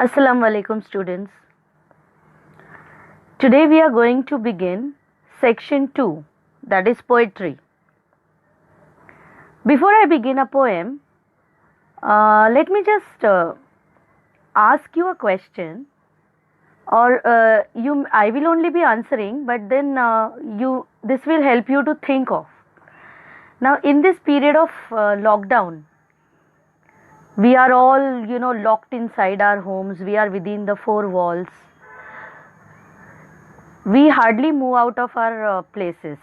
Assalamu alaikum students. Today we are going to begin section 2, that is poetry. Before I begin a poem, let me just ask you a question, or I will only be answering, but then this will help you to think of. Now in this period of lockdown, we are all locked inside our homes. We are within the four walls. We hardly move out of our places.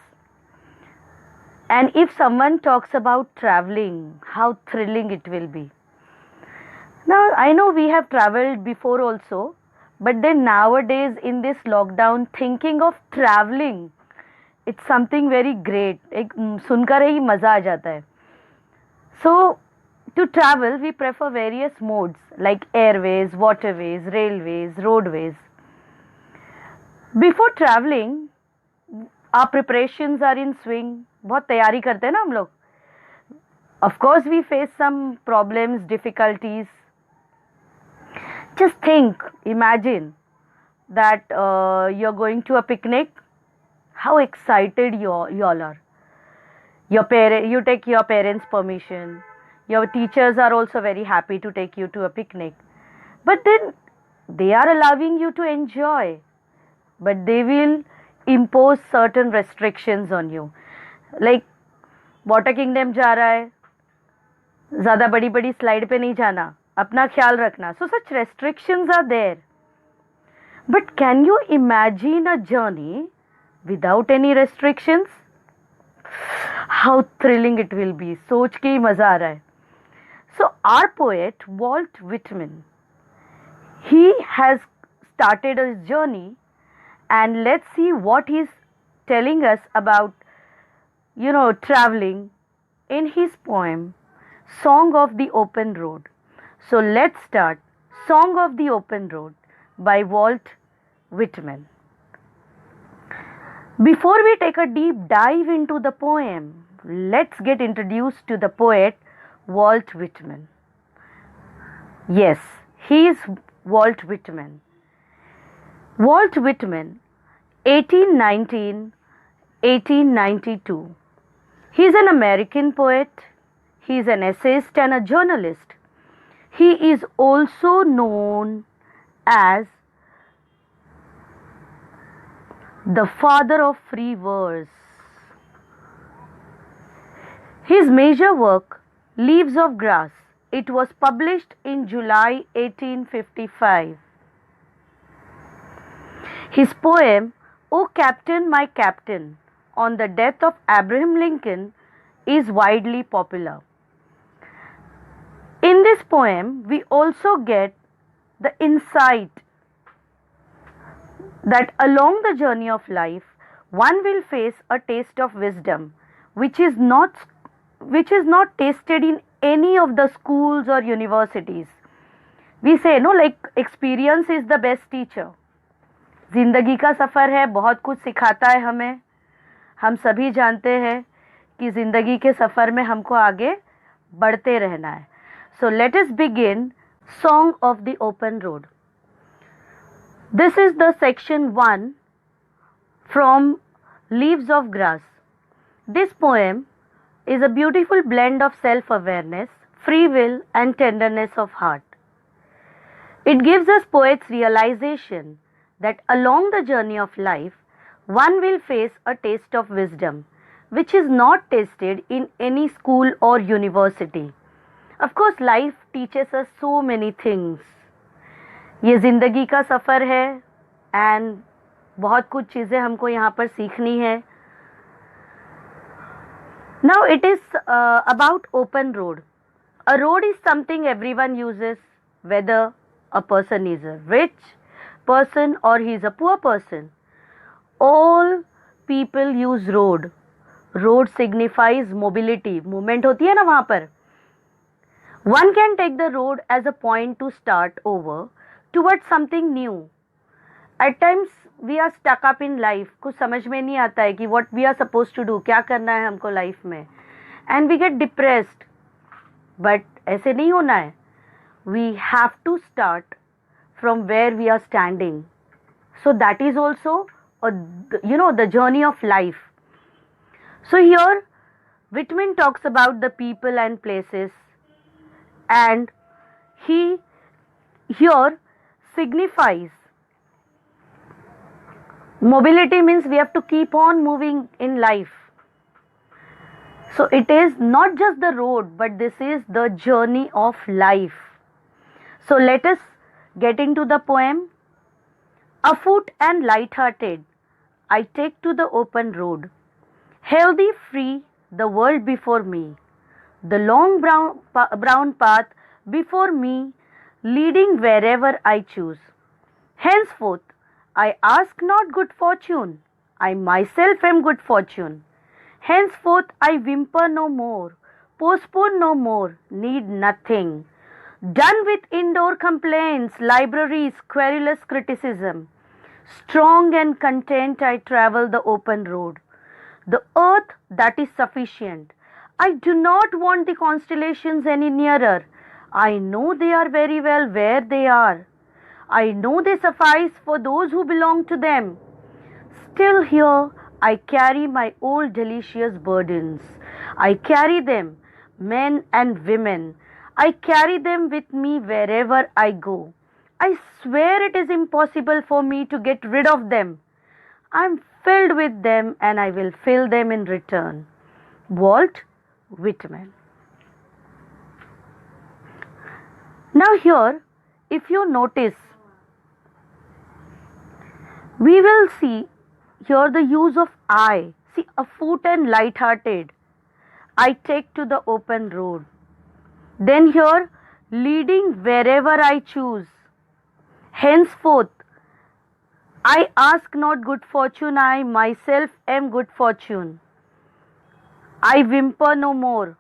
And if someone talks about traveling, how thrilling it will be. Now, I know we have traveled before also, but then nowadays in this lockdown, thinking of traveling, it's something very great. एक सुनकर ही मज़ा आ जाता है. So, to travel, we prefer various modes like airways, waterways, railways, roadways. Before traveling, our preparations are in swing. बहुत तैयारी करते हैं ना हम लोग. Of course, we face some problems, difficulties. Just think, imagine that you're going to a picnic. How excited you all are. You take your parents' permission. Your teachers are also very happy to take you to a picnic. But then they are allowing you to enjoy. But they will impose certain restrictions on you. Like water kingdom जा रहा है, ज़्यादा बड़ी बड़ी slide पे नहीं जाना, अपना ख्याल रखना. So such restrictions are there. But can you imagine a journey without any restrictions? How thrilling it will be. सोच के ही मज़ा आ रहा है. So our poet Walt Whitman, he has started a journey, and let's see what he's telling us about traveling in his poem Song of the Open Road. So let's start Song of the Open Road by Walt Whitman. Before we take a deep dive into the poem, let's get introduced to the poet Walt Whitman. Yes, he is Walt Whitman. Walt Whitman, 1819 1892. He is an American poet. He is an essayist and a journalist. He is also known as the father of free verse. His major work, Leaves of Grass, it was published in July 1855. His poem, O Captain, My Captain, on the death of Abraham Lincoln, is widely popular. In this poem, we also get the insight that along the journey of life, one will face a taste of wisdom, which is not tasted in any of the schools or universities. We say, like experience is the best teacher. जिंदगी का सफ़र है, बहुत कुछ सिखाता है हमें. हम सभी जानते हैं कि ज़िंदगी के सफ़र में हमको आगे बढ़ते रहना है. So let us begin Song of the Open Road. This is the section 1 from Leaves of Grass. This poem is a beautiful blend of self-awareness, free will and tenderness of heart. It gives us poets realization that along the journey of life, one will face a taste of wisdom, which is not tasted in any school or university. Of course, life teaches us so many things. ये ज़िंदगी का सफ़र है, and बहुत कुछ चीज़ें हमको यहाँ पर सीखनी है. Now it is about open road. A road is something everyone uses, whether a person is a rich person or he is a poor person. All people use road. Road signifies mobility. Movement होती है ना वहाँ पर. One can take the road as a point to start over towards something new. At times we are stuck up in life. कुछ समझ में नहीं आता है कि what we are supposed to do, क्या करना है हमको life में. And we get depressed. But ऐसे नहीं होना है. We have to start from where we are standing. So that is also the journey of life. So here Whitman talks about the people and places, and he here signifies mobility means we have to keep on moving in life. So it is not just the road, but this is the journey of life. So let us get into the poem. Afoot and light-hearted, I take to the open road. Healthy, free, the world before me. The long brown path before me, leading wherever I choose. Henceforth, I ask not good fortune, I myself am good fortune. Henceforth, I whimper no more, postpone no more, need nothing. Done with indoor complaints, libraries, querulous criticism. Strong and content, I travel the open road. The earth that is sufficient. I do not want the constellations any nearer. I know they are very well where they are. I know they suffice for those who belong to them. Still here I carry my old delicious burdens. I carry them, men and women. I carry them with me wherever I go. I swear it is impossible for me to get rid of them. I am filled with them and I will fill them in return. Walt Whitman. Now here, if you notice, we will see here the use of I. See, afoot and light-hearted, I take to the open road. Then here, leading wherever I choose. Henceforth, I ask not good fortune, I myself am good fortune. I whimper no more.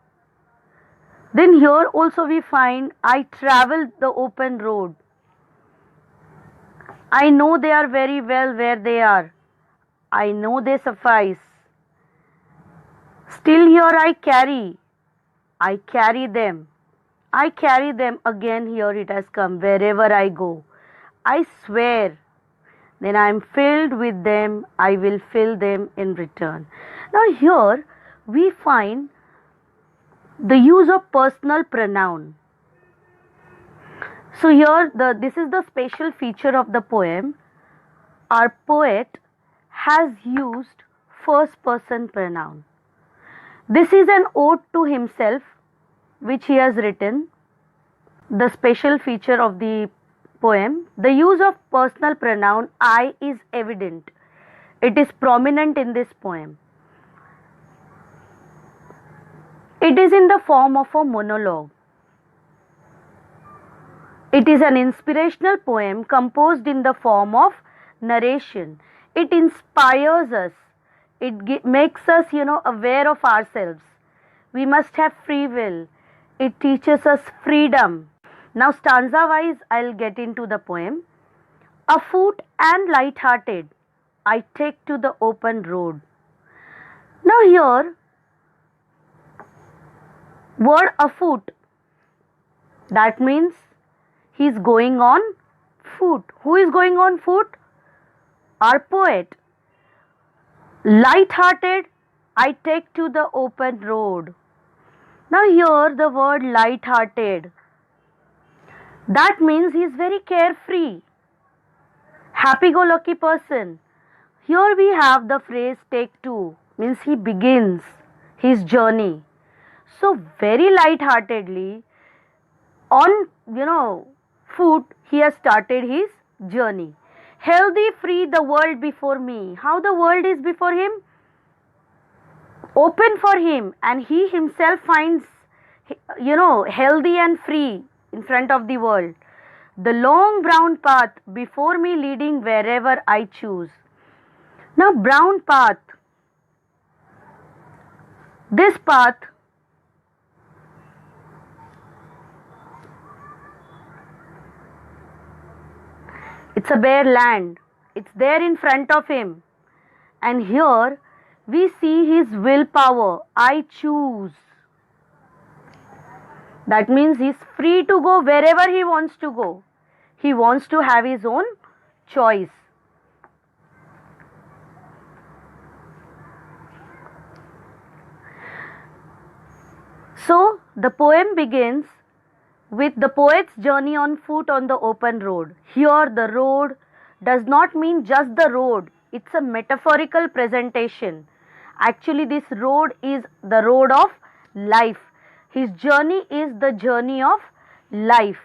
Then here also we find I travel the open road. I know they are very well where they are. I know they suffice. Still here I carry them. I carry them again, here it has come, wherever I go. I swear, then I am filled with them, I will fill them in return. Now here we find the use of personal pronoun. So here this is the special feature of the poem. Our poet has used first person pronoun. This is an ode to himself which he has written. The special feature of the poem, the use of personal pronoun I is evident. It is prominent in this poem. It is in the form of a monologue. It is an inspirational poem composed in the form of narration. It inspires us. It makes us, aware of ourselves. We must have free will. It teaches us freedom. Now stanza wise I'll get into the poem. Afoot and light-hearted, I take to the open road. Now here, word afoot, that means he is going on foot. Who is going on foot? Our poet. Light-hearted, I take to the open road. Now here the word light-hearted, that means he is very carefree, happy-go-lucky person. Here we have the phrase take to, means he begins his journey. So very light-heartedly, on foot, he has started his journey. Healthy, free, the world before me. How the world is before him? Open for him, and he himself finds, healthy and free in front of the world. The long brown path before me, leading wherever I choose. Now, brown path. This path it's a bare land. It's there in front of him. And here we see his willpower. I choose. That means he's free to go wherever he wants to go. He wants to have his own choice. So the poem begins with the poet's journey on foot on the open road. Here, the road does not mean just the road, it's a metaphorical presentation. Actually, this road is the road of life. His journey is the journey of life.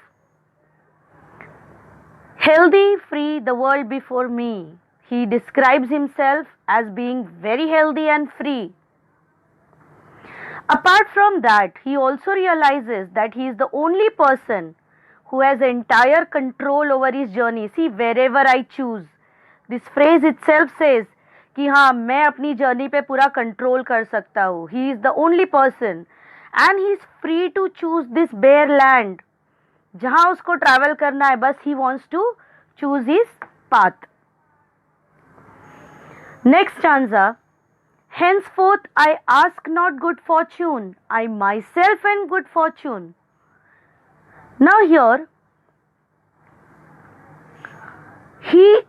Healthy, free, the world before me. He describes himself as being very healthy and free. Apart from that, he also realizes that he is the only person who has entire control over his journey. See, wherever I choose. This phrase itself says कि हाँ मैं अपनी journey पे पूरा control कर सकता हूँ. He is the only person and he is free to choose this bare land. जहाँ उसको ट्रैवल करना है बस he wants to choose his path. Next stanza. Henceforth I ask not good fortune, I myself am good fortune. Now here, he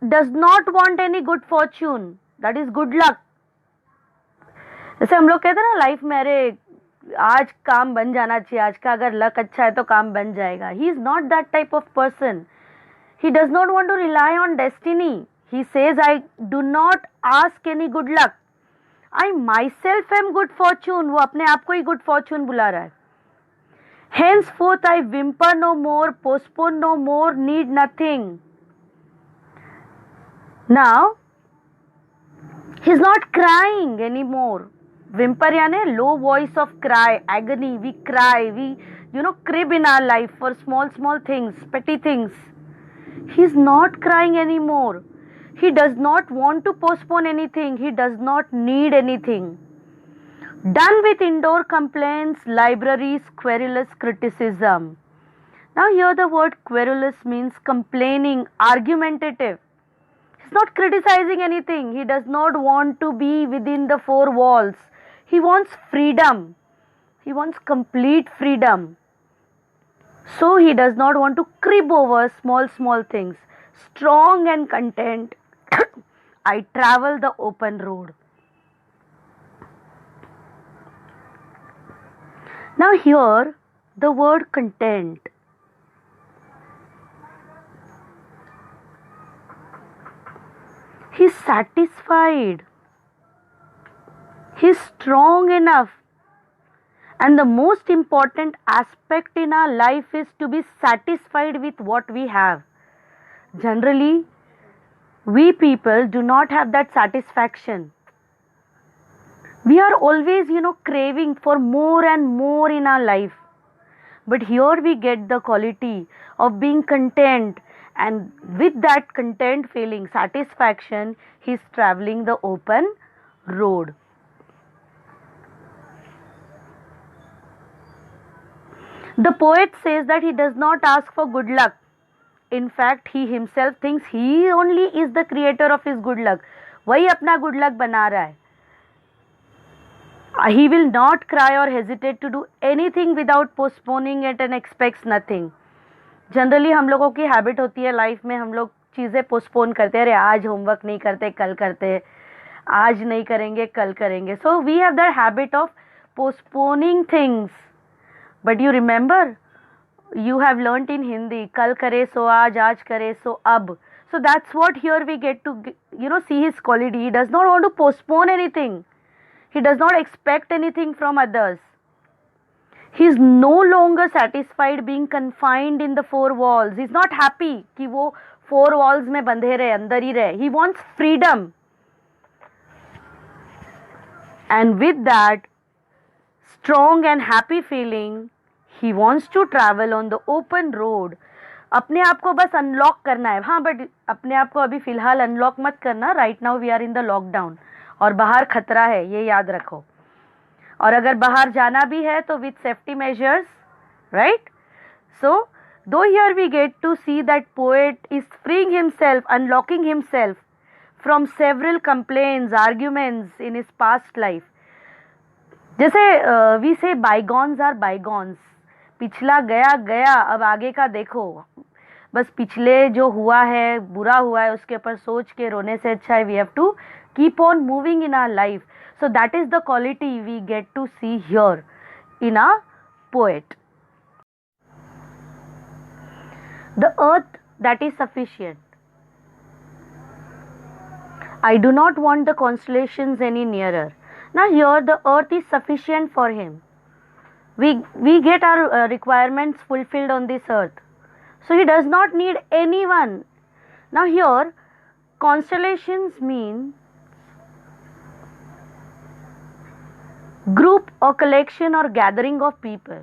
does not want any good fortune, that is good luck. जैसे हम लोग कहते हैं ना life में, अरे आज काम बन जाना चाहिए, आज का अगर लक अच्छा है तो काम बन जाएगा. He is not that type of person. He does not want to rely on destiny. He says, I do not ask any good luck. I myself am good fortune. वो अपने आप को ही good fortune बुला रहा है. Henceforth I whimper no more, postpone no more, need nothing. Now, he is not crying anymore. Whimper यानी low voice of cry, agony. We cry, we crib in our life for small things, petty things. He is not crying anymore. He does not want to postpone anything. He does not need anything. Done with indoor complaints, libraries, querulous criticism. Now here the word querulous means complaining, argumentative. He's not criticizing anything. He does not want to be within the four walls. He wants freedom. He wants complete freedom. So he does not want to crib over small things. Strong and content, I travel the open road. Now here, the word content. He is satisfied. He is strong enough. And the most important aspect in our life is to be satisfied with what we have. Generally, we people do not have that satisfaction. We are always, craving for more and more in our life. But here we get the quality of being content, and with that content feeling, satisfaction, he is traveling the open road. The poet says that he does not ask for good luck. In fact, he himself thinks he only is the creator of his good luck. वही अपना good luck बना रहा है. He will not cry or hesitate to do anything without postponing it and expects nothing. Generally हम लोगों की habit होती है लाइफ में, हम लोग चीज़ें पोस्टपोन करते हैं. अरे आज होमवर्क नहीं करते, कल करते, आज नहीं करेंगे, कल करेंगे. So we have that habit of postponing things. But you remember, you have learnt in Hindi, kal kare so aaj kare so ab. So that's what here we get to, see his quality. He does not want to postpone anything. He does not expect anything from others. He is no longer satisfied being confined in the four walls. He is not happy कि वो four walls में बंधे रहे, अंदर ही रहे. He wants freedom. And with that strong and happy feeling, he wants to travel on the open road. अपने आप को बस अनलॉक करना है. हाँ, बट अपने आप को अभी फिलहाल अनलॉक मत करना. Right now we are in the lockdown और बाहर खतरा है, ये याद रखो. और अगर बाहर जाना भी है तो with safety measures, right. So do here we get to see that poet is freeing himself, unlocking himself from several complains, arguments in his past life. जैसे we say bygones are bygones. पिछला गया गया, अब आगे का देखो. बस पिछले जो हुआ है, बुरा हुआ है, उसके ऊपर सोच के रोने से अच्छा है we have to keep on moving in our life. So that is the quality we get to see here in a poet. The earth that is sufficient. I do not want the constellations any nearer. Now here the earth is sufficient for him. We get our requirements fulfilled on this earth. So he does not need anyone. Now here constellations mean group or collection or gathering of people.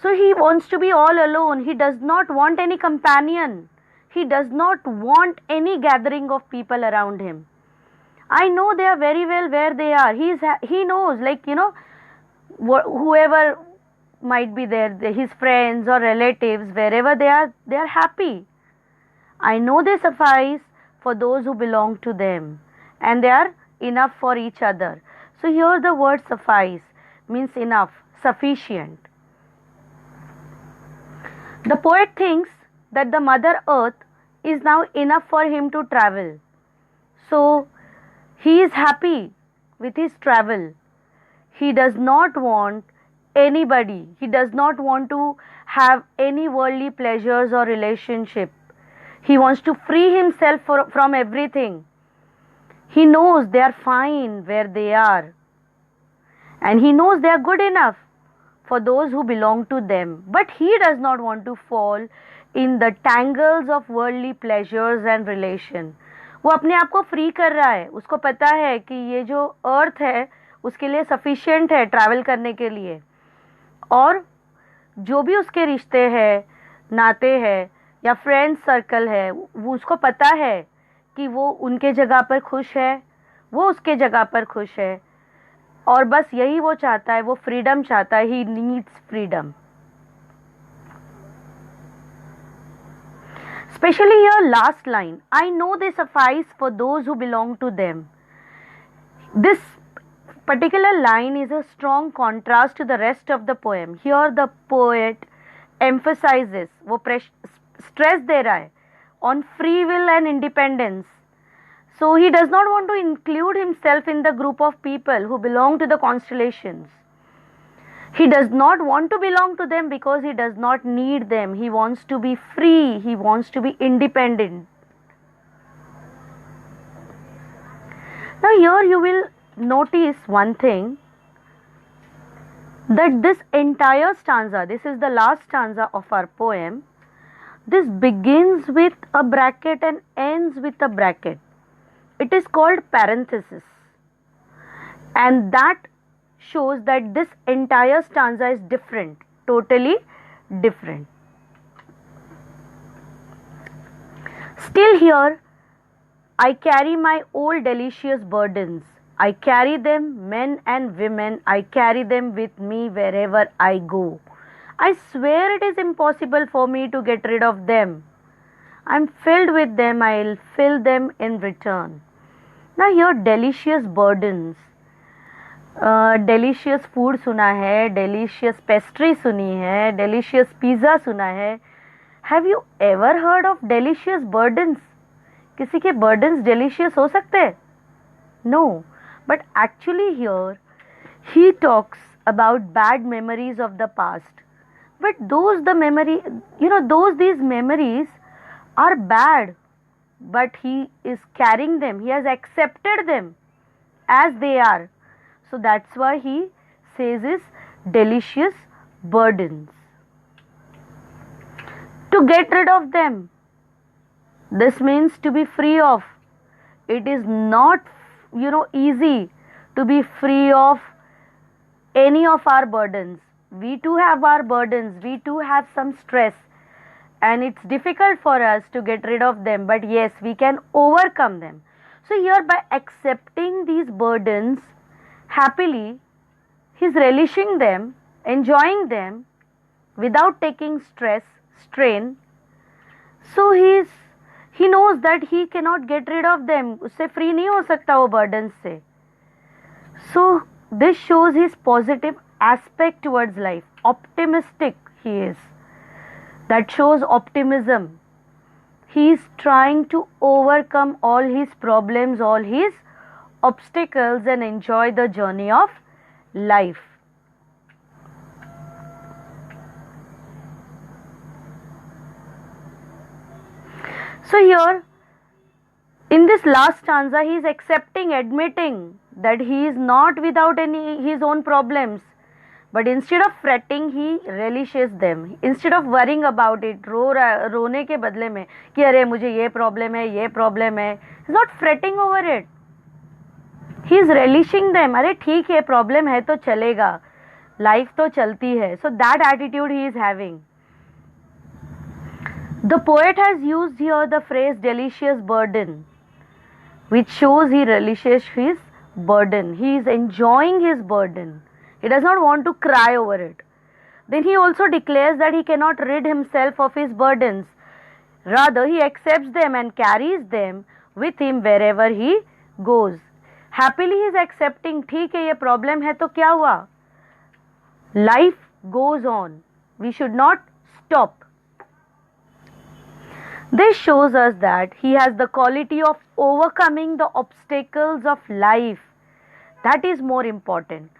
So he wants to be all alone. He does not want any companion. He does not want any gathering of people around him. I know they are very well where they are. He knows, like, whoever might be there, his friends or relatives, wherever they are happy. I know they suffice for those who belong to them, and they are enough for each other. So here the word suffice means enough, sufficient. The poet thinks that the Mother Earth is now enough for him to travel. So he is happy with his travel. He does not want anybody. He does not want to have any worldly pleasures or relationship. He wants to free himself from everything. He knows they are fine where they are. And he knows they are good enough for those who belong to them. But he does not want to fall in the tangles of worldly pleasures and relation. वो अपने आप को free कर रहा है. उसको पता है कि ये जो अर्थ है उसके लिए सफिशिएंट है ट्रैवल करने के लिए, और जो भी उसके रिश्ते हैं, नाते हैं या फ्रेंड सर्कल है, वो उसको पता है कि वो उनके जगह पर खुश है, वो उसके जगह पर खुश है, और बस यही वो चाहता है. वो फ्रीडम चाहता है. He needs freedom. Especially here last line, I know they suffice for those who belong to them. This particular line is a strong contrast to the rest of the poem. Here the poet emphasizes, वो stress दे रहा है on free will and independence. So he does not want to include himself in the group of people who belong to the constellations. He does not want to belong to them because he does not need them. He wants to be free. He wants to be independent. Now here you will notice one thing, that this entire stanza, this is the last stanza of our poem, this begins with a bracket and ends with a bracket. It is called parenthesis, and that shows that this entire stanza is different, totally different. Still here, I carry my old delicious burdens. I carry them, men and women, I carry them with me wherever I go. I swear it is impossible for me to get rid of them. I am filled with them, I will fill them in return. Now here delicious burdens. Delicious food सुना है, delicious pastry सुनी है, delicious pizza सुना है. Have you ever heard of delicious burdens? किसी के burdens delicious हो सकते हैं? No. But actually here he talks about bad memories of the past. But these memories are bad, but he is carrying them. He has accepted them as they are. So that's why he says is delicious burdens. To get rid of them, this means to be free of. It is not, easy to be free of any of our burdens. We too have our burdens. We too have some stress, and it's difficult for us to get rid of them. But yes, we can overcome them. So here, by accepting these burdens happily, he's relishing them, enjoying them without taking stress, strain. So he knows that he cannot get rid of them. उससे free नहीं हो सकता वो burdens से. So this shows his positive aspect towards life. Optimistic he is. That shows optimism. he is trying to overcome all his problems, all his obstacles, and enjoy the journey of life. So here, in this last stanza, he is accepting, admitting that he is not without any his own problems, but instead of fretting, he relishes them. Instead of worrying about it, रोने के बदले में कि अरे मुझे ये problem है, ये प्रॉब्लम है, he is not fretting over it. He is relishing them. अरे ठीक है, प्रॉब्लम है तो चलेगा, लाइफ तो चलती है. So that attitude he is having. The poet has used here the phrase delicious burden, which shows he relishes his burden. He is enjoying his burden. He does not want to cry over it. Then he also declares that he cannot rid himself of his burdens. Rather, he accepts them and carries them with him wherever he goes. Happily he is accepting, ठीक है ये problem है तो क्या हुआ? Life goes on. We should not stop. This shows us that he has the quality of overcoming the obstacles of life. That is more important.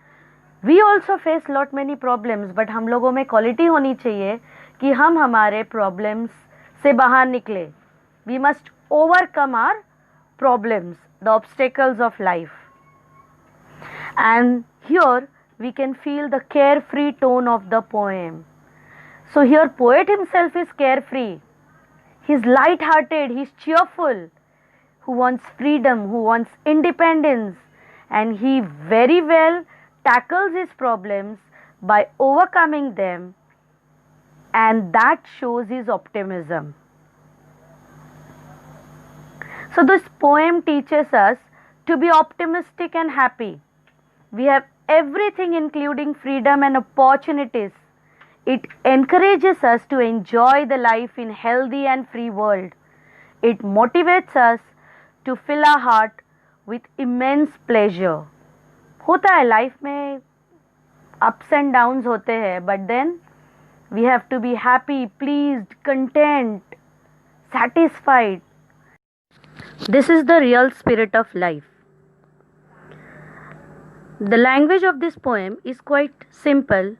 We also face lot many problems, but हम लोगों में quality होनी चाहिए कि हम हमारे problems से बाहर निकले. We must overcome our problems, the obstacles of life. And here we can feel the carefree tone of the poem. So here poet himself is carefree. He's light-hearted, he's cheerful, who wants freedom, who wants independence, and he very well tackles his problems by overcoming them, and that shows his optimism. So this poem teaches us to be optimistic and happy. We have everything including freedom and opportunities. It encourages us to enjoy the life in healthy and free world. It motivates us to fill our heart with immense pleasure. होता है life में ups and downs होते हैं, but then we have to be happy, pleased, content, satisfied. This is the real spirit of life. The language of this poem is quite simple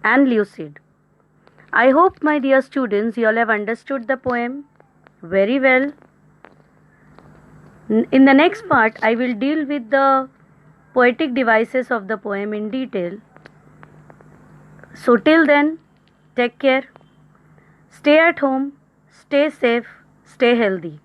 and lucid. I hope, my dear students, you all have understood the poem very well. In the next part, I will deal with the poetic devices of the poem in detail. So till then, take care, stay at home, stay safe, stay healthy.